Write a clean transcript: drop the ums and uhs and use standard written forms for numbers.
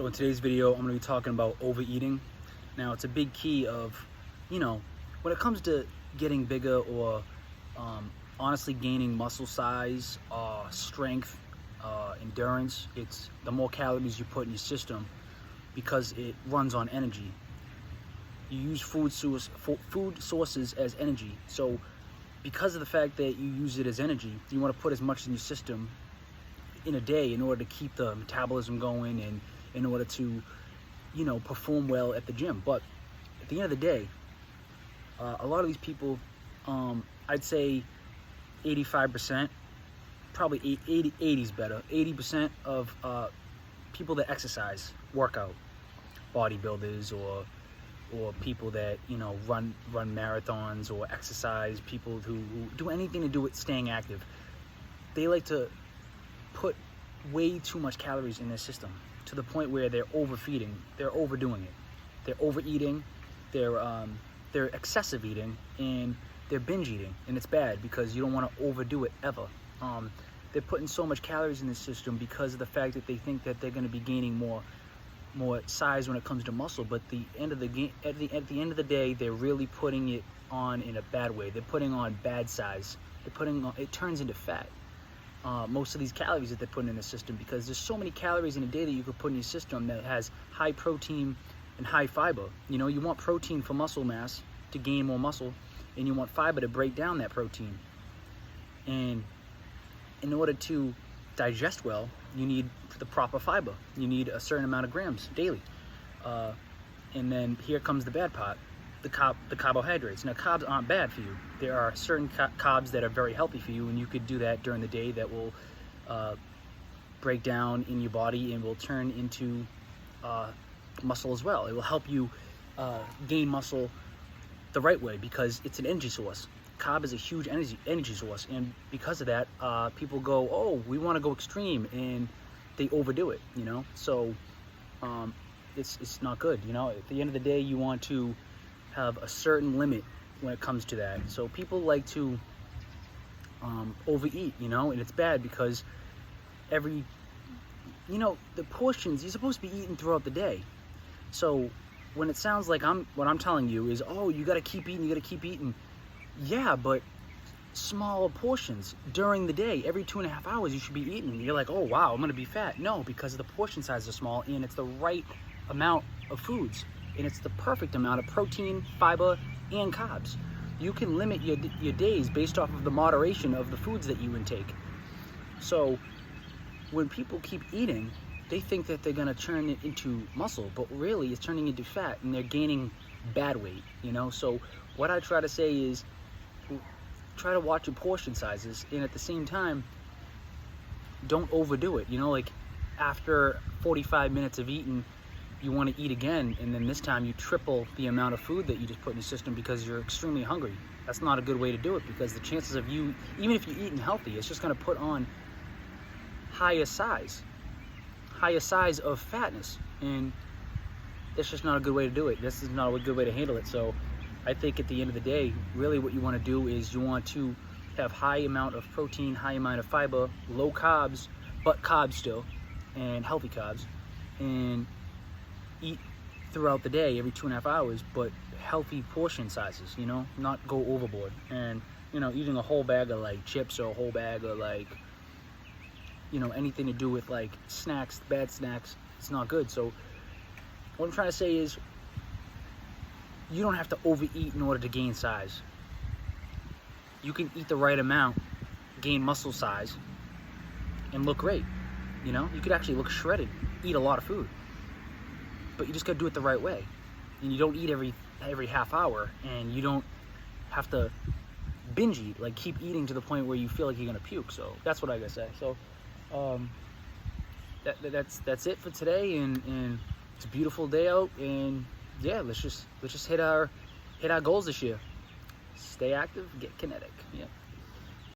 So in today's video, I'm going to be talking about overeating. Now, it's a big key of, when it comes to getting bigger or honestly gaining muscle size, strength, endurance, it's the more calories you put in your system because it runs on energy. You use food sources as energy. So because of the fact that you use it as energy, you want to put as much in your system in a day in order to keep the metabolism going and in order to, perform well at the gym. But at the end of the day, a lot of these people, I'd say 85%, probably 80 is better, 80% of people that exercise, workout, bodybuilders or people that run marathons or exercise, people who do anything to do with staying active, they like to put way too much calories in their system to the point where they're overfeeding, they're overdoing it, they're overeating, they're excessive eating, and they're binge eating, and it's bad because you don't want to overdo it ever. They're putting so much calories in the system because of the fact that they think that they're going to be gaining more size when it comes to muscle, but at the end of the day, they're really putting it on in a bad way. They're putting on bad size. It turns into fat. Most of these calories that they're putting in the system, because there's so many calories in a day that you could put in your system that has high protein and high fiber. You want protein for muscle mass to gain more muscle, and you want fiber to break down that protein. And in order to digest well, you need the proper fiber. You need a certain amount of grams daily. And then here comes the bad part, the carbohydrates. Now, carbs aren't bad for you. There are certain carbs that are very healthy for you, and you could do that during the day that will break down in your body and will turn into muscle as well. It will help you gain muscle the right way because it's an energy source. Carb is a huge energy source, and because of that, people go, oh, we want to go extreme, and they overdo it, So it's not good, At the end of the day, you want to have a certain limit when it comes to that. So people like to overeat, and it's bad because the portions, you're supposed to be eating throughout the day. So when it sounds like what I'm telling you is, oh, you got to keep eating. Yeah, but smaller portions during the day. Every 2.5 hours you should be eating. You're like, oh wow, I'm gonna be fat. No, because the portion sizes are small, and it's the right amount of foods, and it's the perfect amount of protein, fiber, and carbs. You can limit your days based off of the moderation of the foods that you intake. So when people keep eating, they think that they're gonna turn it into muscle, but really it's turning into fat, and they're gaining bad weight. So what I try to say is, try to watch your portion sizes, and at the same time, don't overdo it. Like after 45 minutes of eating, you want to eat again, and then this time you triple the amount of food that you just put in your system because you're extremely hungry. That's not a good way to do it, because the chances of you, even if you're eating healthy, it's just going to put on higher size of fatness, and that's just not a good way to do it. This is not a good way to handle it. So I think at the end of the day, really what you want to do is you want to have high amount of protein, high amount of fiber, low carbs, but carbs still, and healthy carbs, and eat throughout the day every 2.5 hours, but healthy portion sizes, not go overboard. And, eating a whole bag of like chips or a whole bag of like, anything to do with like snacks, bad snacks, it's not good. So what I'm trying to say is, you don't have to overeat in order to gain size. You can eat the right amount, gain muscle size, and look great. You could actually look shredded, eat a lot of food. But you just gotta do it the right way. And you don't eat every half hour, and you don't have to binge eat, like keep eating to the point where you feel like you're gonna puke. So that's what I gotta say. So that's it for today, and it's a beautiful day out, and yeah, let's just hit our goals this year. Stay active, get kinetic. Yeah.